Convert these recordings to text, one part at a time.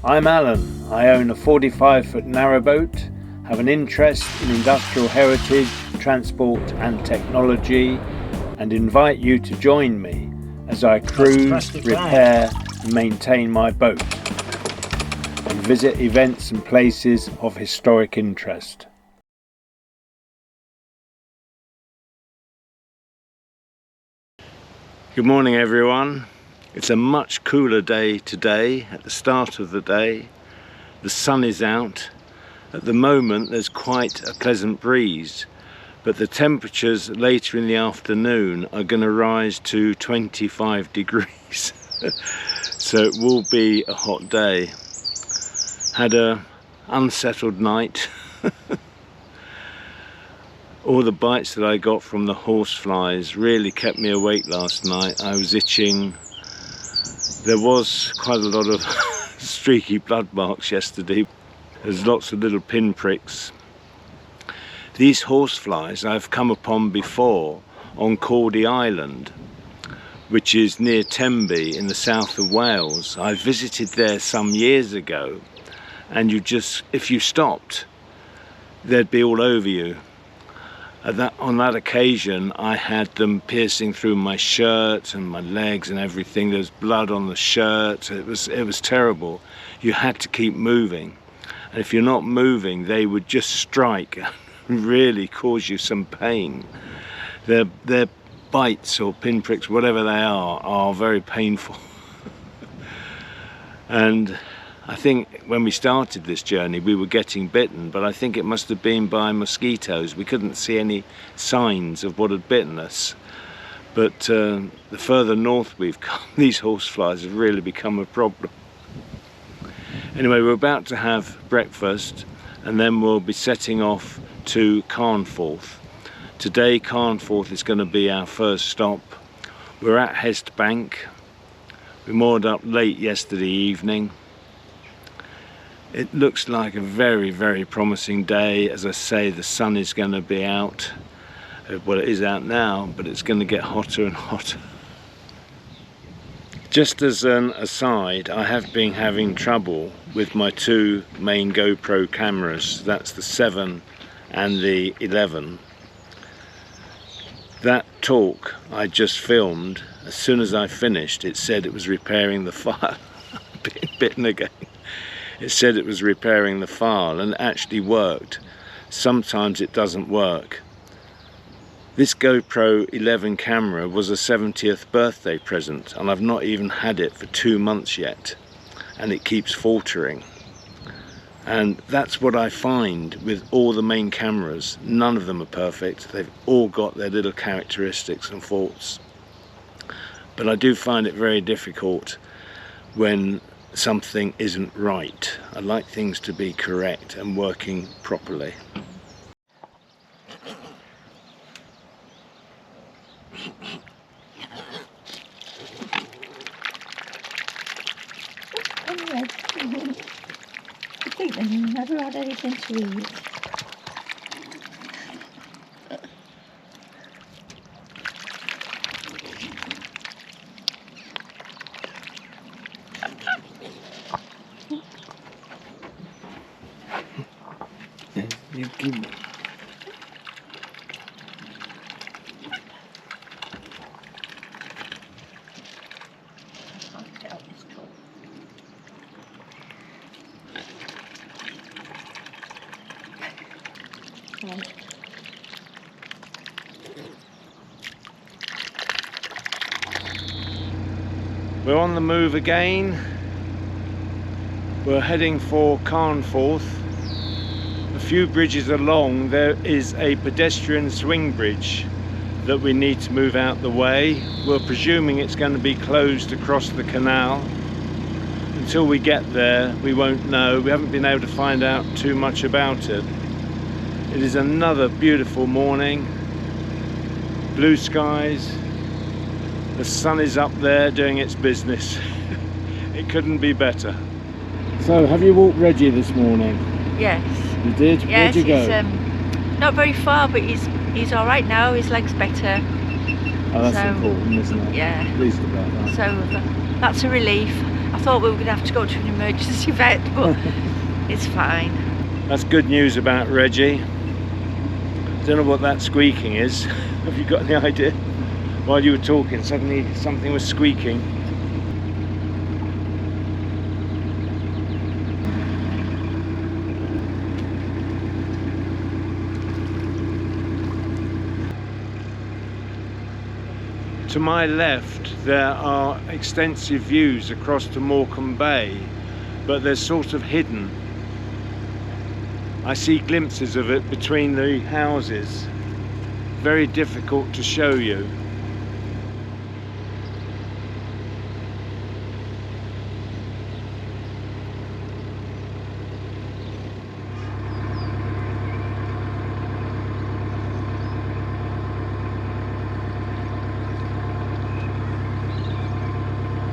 I'm Alan. I own a 45-foot narrowboat, have an interest in industrial heritage, transport and technology, and invite you to join me as I cruise, repair and maintain my boat, and visit events and places of historic interest. Good morning everyone. It's a much cooler day today, at the start of the day. The sun is out. At the moment there's quite a pleasant breeze, but the temperatures later in the afternoon are going to rise to 25 degrees. So it will be a hot day. Had a unsettled night. All the bites that I got from the horseflies really kept me awake last night. I was itching. There was quite a lot of streaky blood marks yesterday. There's lots of little pinpricks. These horseflies I've come upon before on Cordy Island, which is near Tenby in the south of Wales. I visited there some years ago, and if you stopped, they'd be all over you. On that occasion I had them piercing through my shirt and my legs and everything. There was blood on the shirt. It was terrible. You had to keep moving, and if you're not moving they would just strike and really cause you some pain. Their bites or pinpricks, whatever they are very painful. And I think when we started this journey we were getting bitten, but I think it must have been by mosquitoes. We couldn't see any signs of what had bitten us. But the further north we've come, these horseflies have really become a problem. Anyway, we're about to have breakfast and then we'll be setting off to Carnforth. Today Carnforth is going to be our first stop. We're at Hest Bank. We moored up late yesterday evening. It looks like a very, very promising day. As I say, the sun is going to be out. Well, it is out now, but it's going to get hotter and hotter. Just as an aside, I have been having trouble with my two main GoPro cameras. That's the 7 and the 11. That talk I just filmed, as soon as I finished, it said it was repairing the file. Being bitten again. It said it was repairing the file, and it actually worked. Sometimes it doesn't work. This GoPro 11 camera was a 70th birthday present, and I've not even had it for 2 months yet, and it keeps faltering. And that's what I find with all the main cameras. None of them are perfect. They've all got their little characteristics and faults. But I do find it very difficult when something isn't right. I like things to be correct and working properly. I think they've never had anything to eat. You keep... We're on the move again. We're heading for Carnforth. A few bridges along there is a pedestrian swing bridge that we need to move out the way. We're presuming it's going to be closed across the canal. Until we get there we won't know. We haven't been able to find out too much about it. It is another beautiful morning. Blue skies. The sun is up there doing its business. It couldn't be better. So, have you walked Reggie this morning? Yes. You did? Yes, Where'd you go? He's not very far, but he's all right now. His leg's better. Oh, that's important, isn't it? Yeah. Pleased about that. So that's a relief. I thought we were going to have to go to an emergency vet, but it's fine. That's good news about Reggie. Don't know what that squeaking is. Have you got any idea? While you were talking, suddenly something was squeaking. To my left there are extensive views across to Morecambe Bay, but they're sort of hidden. I see glimpses of it between the houses. Very difficult to show you.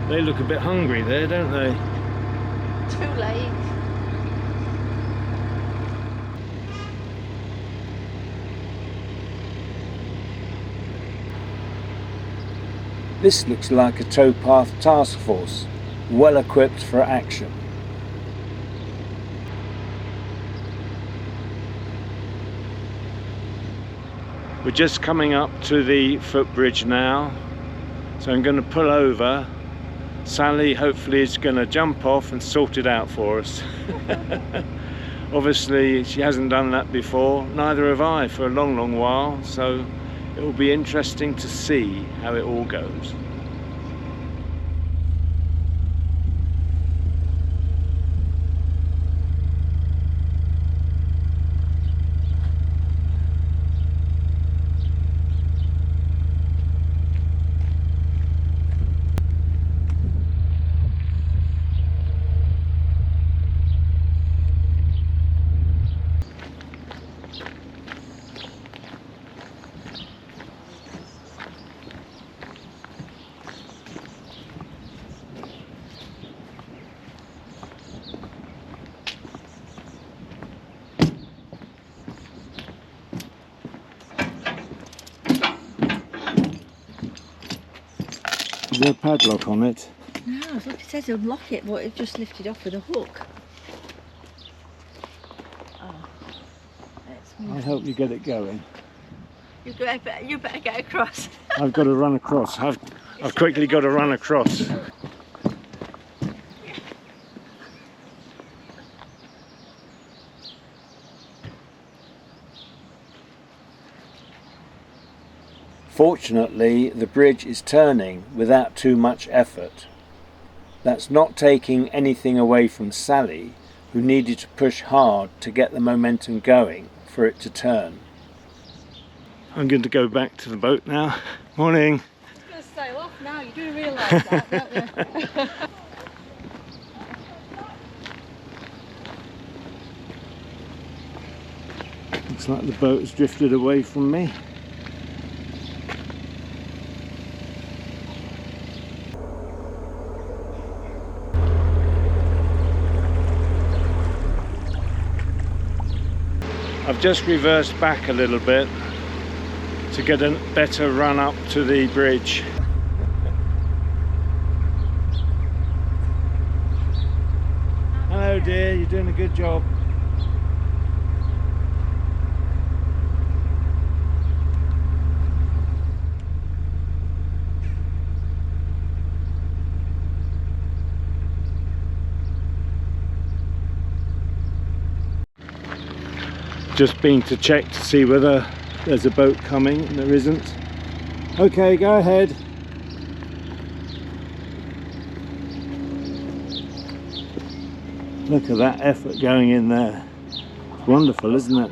They look a bit hungry there, don't they? Too late. This looks like a towpath task force, well equipped for action. We're just coming up to the footbridge now, so I'm going to pull over. Sally hopefully is going to jump off and sort it out for us. Obviously she hasn't done that before, neither have I for a long while, so it will be interesting to see how it all goes. Is there a padlock on it? No, look, it says unlock it, but it just lifted off with a hook. Oh, I'll help you get it going. You better get across. I've got to run across. I've quickly got to run across. Fortunately, the bridge is turning without too much effort. That's not taking anything away from Sally, who needed to push hard to get the momentum going for it to turn. I'm going to go back to the boat now. Morning. You're going to sail off now, you do realise that, don't you? Looks like the boat has drifted away from me. I've just reversed back a little bit to get a better run up to the bridge. Hello dear, you're doing a good job. Just been to check to see whether there's a boat coming, and there isn't. Okay, go ahead. Look at that effort going in there. It's wonderful, isn't it?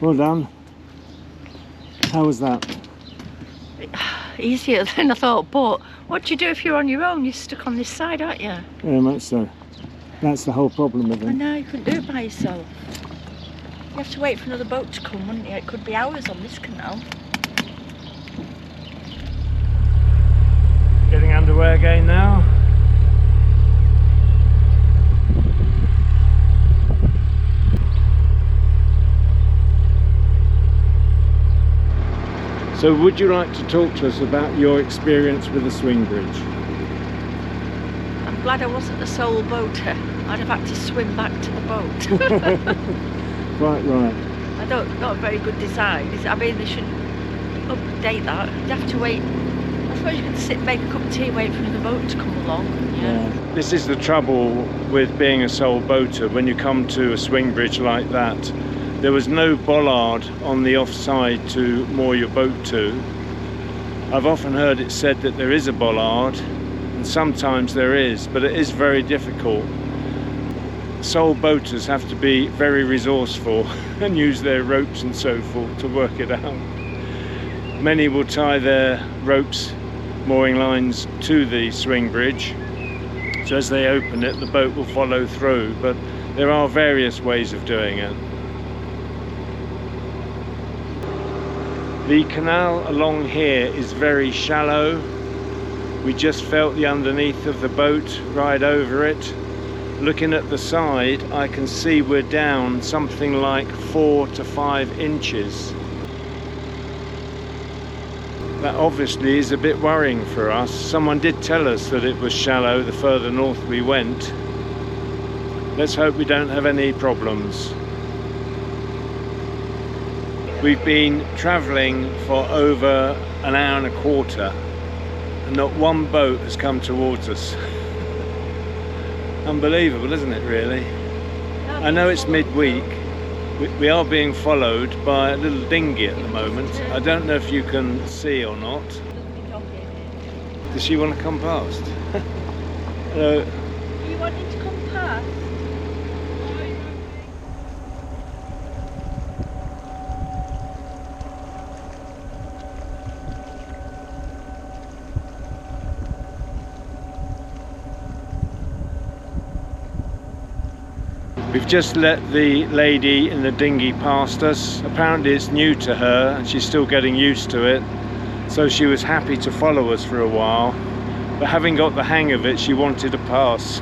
Well done. How was that? easier than I thought. But what do you do if you're on your own? You're stuck on this side, aren't you? Very much so. That's the whole problem with I them. know, you couldn't do it by yourself. You have to wait for another boat to come, wouldn't you? It could be hours on this canal. Getting underway again now. So would you like to talk to us about your experience with the swing bridge? I'm glad I wasn't the sole boater. I'd have had to swim back to the boat. Quite right. I don't, not a very good design. I mean, they should update that. You'd have to wait. I suppose you could sit, make a cup of tea, wait for another boat to come along. Yeah. This is the trouble with being a sole boater. When you come to a swing bridge like that, there was no bollard on the offside to moor your boat to. I've often heard it said that there is a bollard, and sometimes there is, but it is very difficult. Sole boaters have to be very resourceful and use their ropes and so forth to work it out. Many will tie their ropes, mooring lines to the swing bridge, so as they open it the boat will follow through, but there are various ways of doing it. The canal along here is very shallow. We just felt the underneath of the boat right over it. Looking at the side, I can see we're down something like 4 to 5 inches. That obviously is a bit worrying for us. Someone did tell us that it was shallow the further north we went. Let's hope we don't have any problems. We've been travelling for over an hour and a quarter and not one boat has come towards us. Unbelievable, isn't it, really? I know it's midweek. We are being followed by a little dinghy at the moment. I don't know if you can see or not. Does she want to come past? Hello. Are you wanting to come past? We've just let the lady in the dinghy past us. Apparently it's new to her and she's still getting used to it. So she was happy to follow us for a while. But having got the hang of it, she wanted to pass.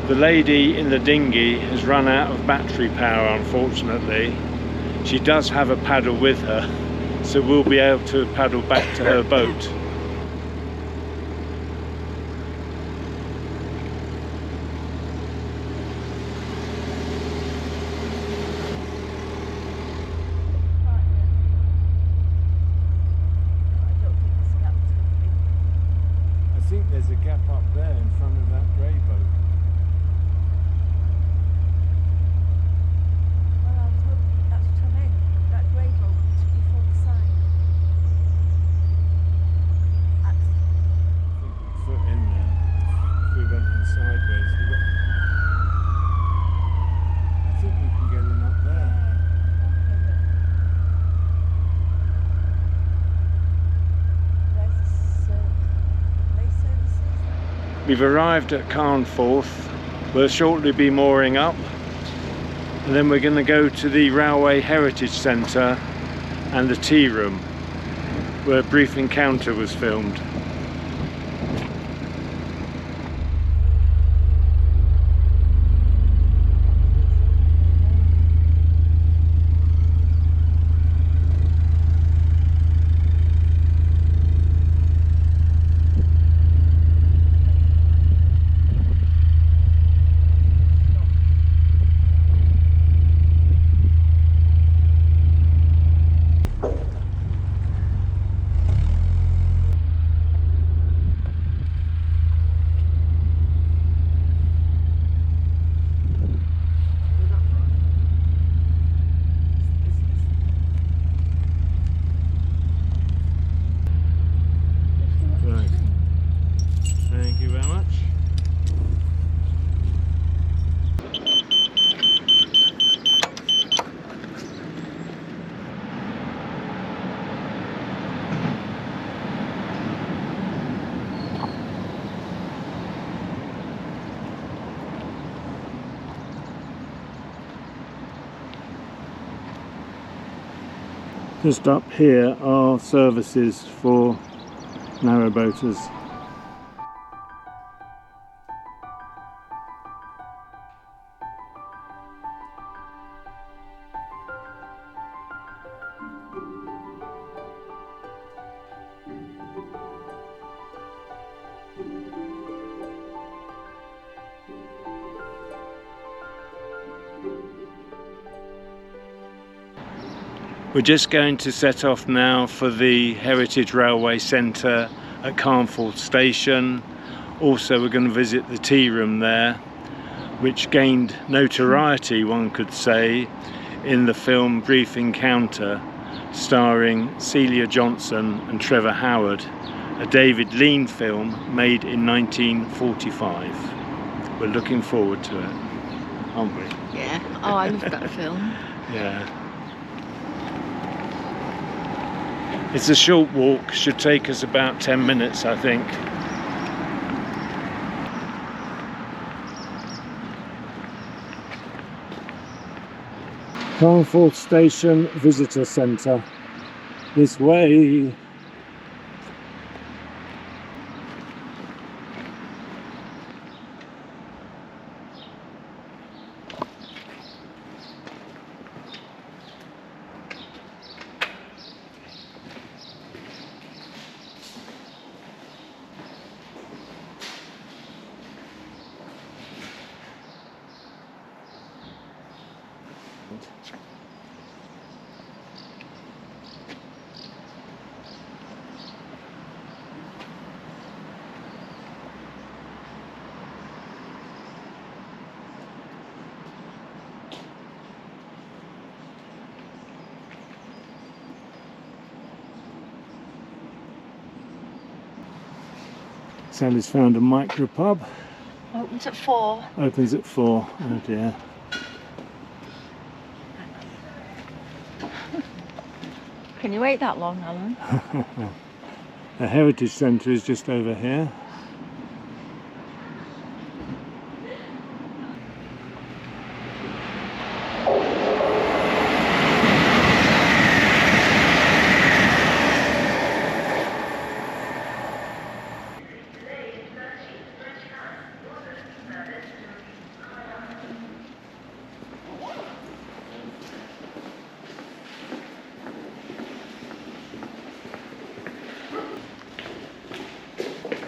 The lady in the dinghy has run out of battery power, unfortunately. She does have a paddle with her, so we'll be able to paddle back to her boat. I think there's a gap up there in front of that grey boat. Sideways. I think we can get in up there. We've arrived at Carnforth. We'll shortly be mooring up, and then we're going to go to the Railway Heritage Centre and the tea room where a brief encounter was filmed. Just up here are services for narrowboaters. We're just going to set off now for the Heritage Railway Centre at Carnforth station. Also we're going to visit the tea room there, which gained notoriety, one could say, in the film Brief Encounter, starring Celia Johnson and Trevor Howard, a David Lean film made in 1945. We're looking forward to it, aren't we? Yeah. Oh, I love that film. Yeah. It's a short walk, should take us about 10 minutes, I think. Carnforth Station Visitor Centre. This way. Sally's found a micro pub. Opens at 4. Opens at 4. Oh dear. Can you wait that long, Alan? The Heritage Centre is just over here.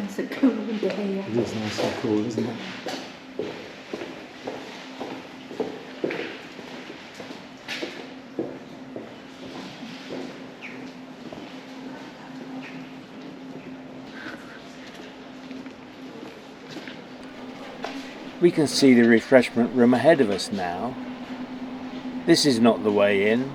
It's a cool day. It is nice and cool, isn't it? We can see the refreshment room ahead of us now. This is not the way in.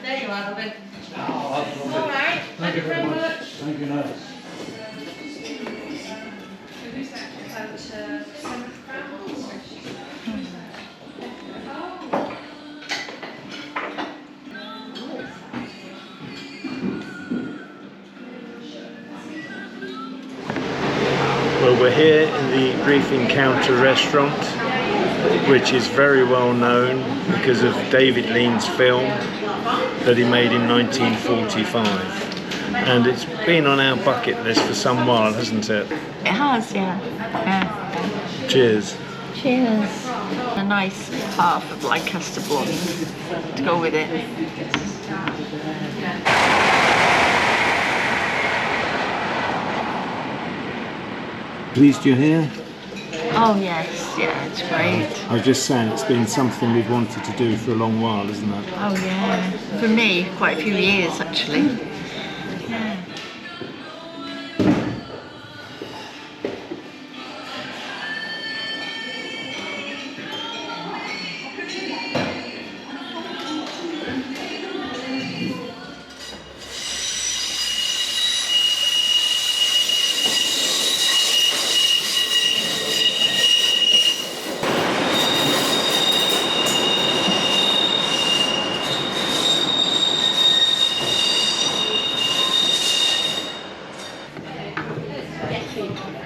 There you are, Robin. All right. Thank you very much. Thank you, nice. Well, we're here in the Brief Encounter restaurant, which is very well known because of David Lean's film that he made in 1945. And it's been on our bucket list for some while, hasn't it? It has, yeah. Cheers. Cheers. A nice half of Lancaster blonde to go with it. Pleased you're here? Oh yes, yeah, it's great. I was just saying, it's been something we've wanted to do for a long while, isn't it? Oh yeah, for me, quite a few years actually. Yeah.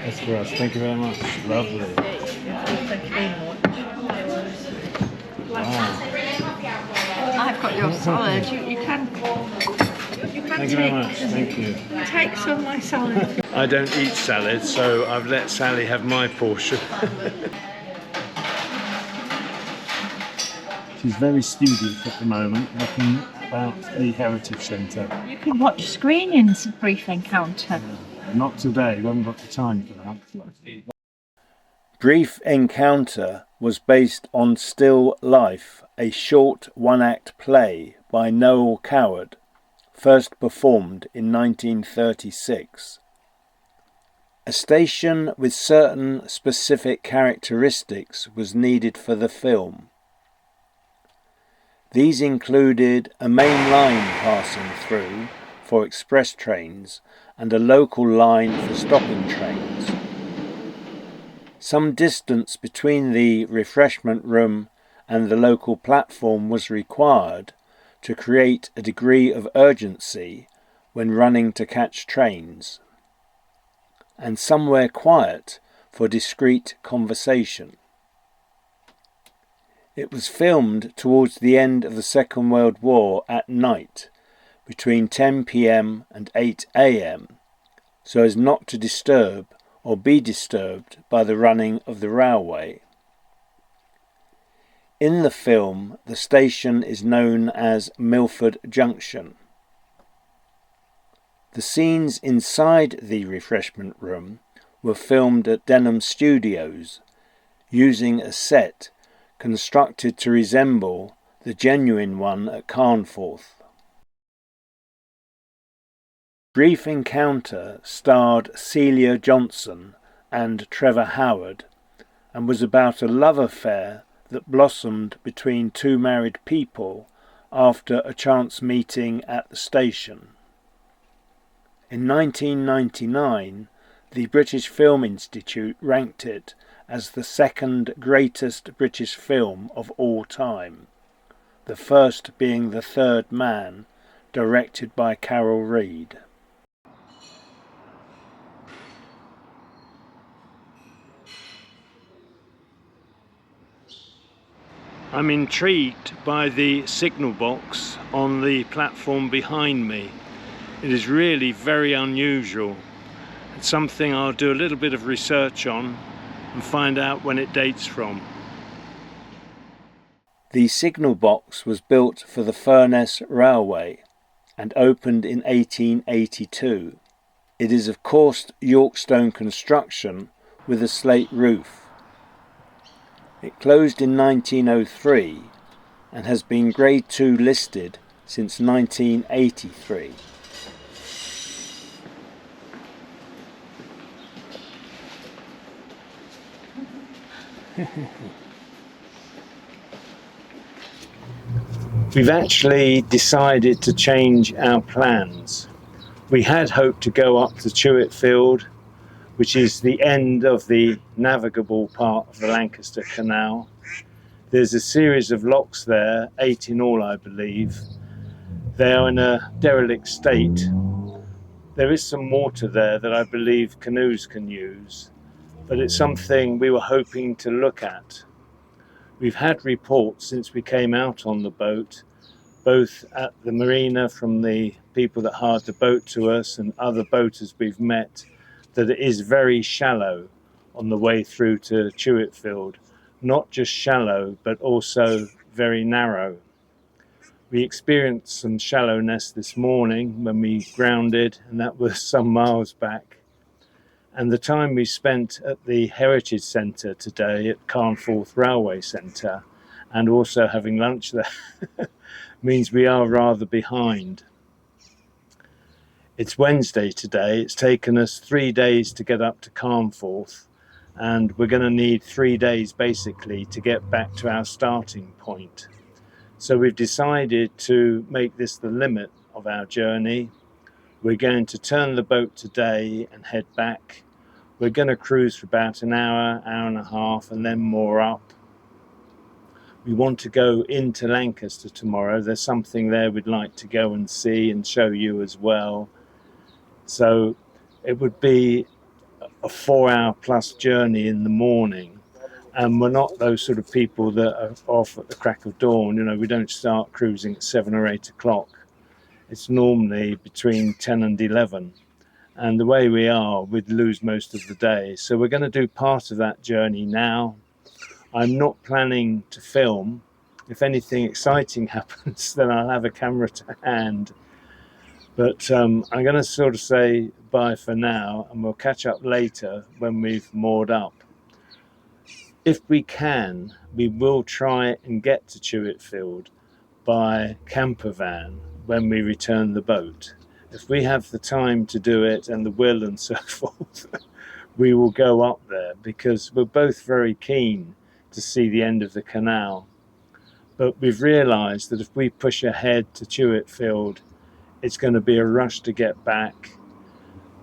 That's for us. Thank you very much. Lovely. Thank you very much. Wow. I've got your salad. You can Thank you very much. Thank you. take some of my salad. I don't eat salad, so I've let Sally have my portion. She's very studious at the moment, looking about the Heritage Centre. You can watch screenings of Brief Encounter. Not today, we haven't got the time for that. Brief Encounter was based on Still Life, a short one-act play by Noel Coward, first performed in 1936. A station with certain specific characteristics was needed for the film. These included a main line passing through for express trains and a local line for stopping trains. Some distance between the refreshment room and the local platform was required to create a degree of urgency when running to catch trains, and somewhere quiet for discreet conversation. It was filmed towards the end of the Second World War at night, between 10 p.m. and 8 a.m, so as not to disturb or be disturbed by the running of the railway. In the film, the station is known as Milford Junction. The scenes inside the refreshment room were filmed at Denham Studios, using a set constructed to resemble the genuine one at Carnforth. Brief Encounter starred Celia Johnson and Trevor Howard, and was about a love affair that blossomed between two married people after a chance meeting at the station. In 1999, the British Film Institute ranked it as the second greatest British film of all time, the first being The Third Man, directed by Carol Reed. I'm intrigued by the signal box on the platform behind me. It is really very unusual. It's something I'll do a little bit of research on and find out when it dates from. The signal box was built for the Furness Railway and opened in 1882. It is of coursed Yorkstone construction with a slate roof. It closed in 1903 and has been Grade 2 listed since 1983. We've actually decided to change our plans. We had hoped to go up to Chewetfield, which is the end of the navigable part of the Lancaster Canal. There's a series of locks there, 8 in all I believe. They are in a derelict state. There is some water there that I believe canoes can use, but it's something we were hoping to look at. We've had reports since we came out on the boat, both at the marina from the people that hired the boat to us and other boaters we've met, that it is very shallow on the way through to Chewetfield. Not just shallow, but also very narrow. We experienced some shallowness this morning when we grounded, and that was some miles back. And the time we spent at the Heritage Centre today at Carnforth Railway Centre, and also having lunch there, means we are rather behind. It's Wednesday today. It's taken us 3 days to get up to Carnforth, and we're going to need 3 days basically to get back to our starting point. So we've decided to make this the limit of our journey. We're going to turn the boat today and head back. We're going to cruise for about an hour, hour and a half, and then moor up. We want to go into Lancaster tomorrow. There's something there we'd like to go and see and show you as well. So it would be a 4-hour plus journey in the morning. And we're not those sort of people that are off at the crack of dawn. You know, we don't start cruising at 7 or 8 o'clock. It's normally between 10 and 11. And the way we are, we'd lose most of the day. So we're going to do part of that journey now. I'm not planning to film. If anything exciting happens, then I'll have a camera to hand. But I'm going to sort of say bye for now, and we'll catch up later when we've moored up. If we can, we will try and get to Chewitfield by camper van when we return the boat. If we have the time to do it and the will and so forth, we will go up there, because we're both very keen to see the end of the canal. But we've realised that if we push ahead to Chewitfield, it's going to be a rush to get back.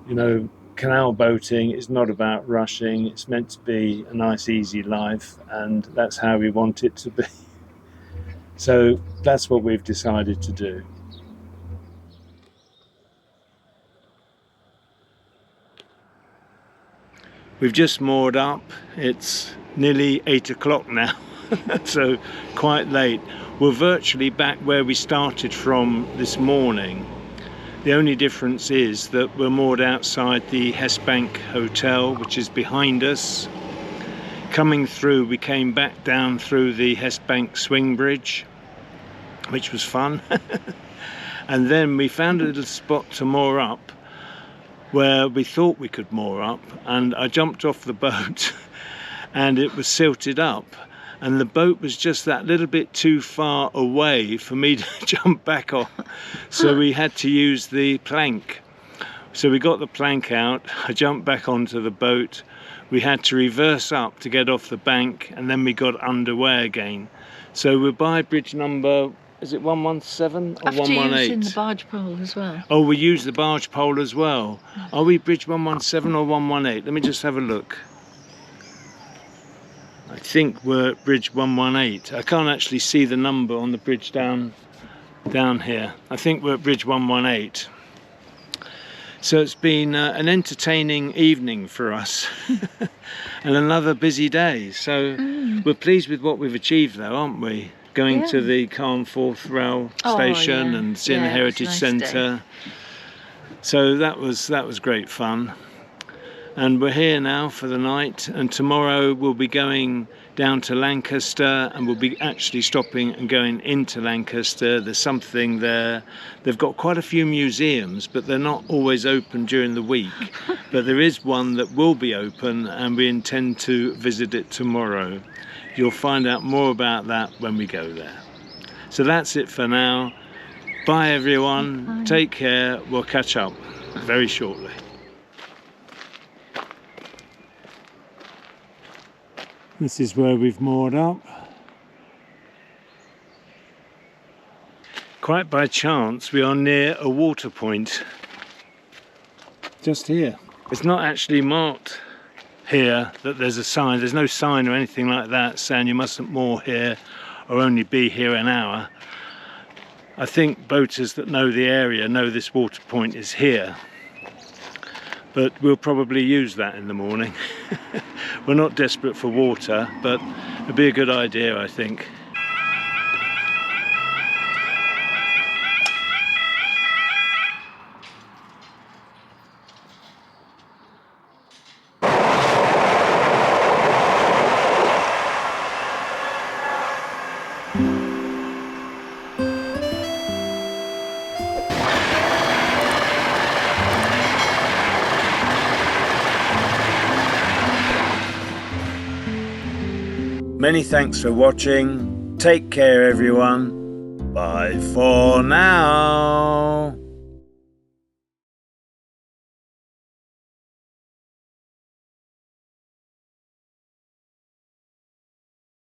You know, canal boating is not about rushing. It's meant to be a nice, easy life, and that's how we want it to be. So that's what we've decided to do. We've just moored up. It's nearly 8 o'clock now, so quite late. We're virtually back where we started from this morning. The only difference is that we're moored outside the Hestbank Hotel, which is behind us. Coming through, we came back down through the Hestbank swing bridge, which was fun. And then we found a little spot to moor up, where we thought we could moor up, and I jumped off the boat and it was silted up, and the boat was just that little bit too far away for me to jump back on, so we had to use the plank. So we got the plank out, I jumped back onto the boat, we had to reverse up to get off the bank, and then we got underway again. So we're by bridge number, is it 117 or 118? After using the barge pole as well. Oh, we use the barge pole as well. Are we bridge 117 or 118? Let me just have a look. I think we're at bridge 118. I can't actually see the number on the bridge down here. I think we're at bridge 118. So it's been an entertaining evening for us and another busy day. So we're pleased with what we've achieved though, aren't we? Going to the Carnforth rail station and seeing the Heritage Centre. So that was great fun. And we're here now for the night, and tomorrow we'll be going down to Lancaster, and we'll be actually stopping and going into Lancaster. There's something there. They've got quite a few museums, but they're not always open during the week. But there is one that will be open, and we intend to visit it tomorrow. You'll find out more about that when we go there. So that's it for now. Bye everyone. Bye. Take care. We'll catch up very shortly. This is where we've moored up. Quite by chance, we are near a water point. Just here. It's not actually marked here that there's a sign. There's no sign or anything like that saying you mustn't moor here or only be here an hour. I think boaters that know the area know this water point is here, but we'll probably use that in the morning. We're not desperate for water, but it'd be a good idea, I think. Many thanks for watching. Take care everyone. Bye for now.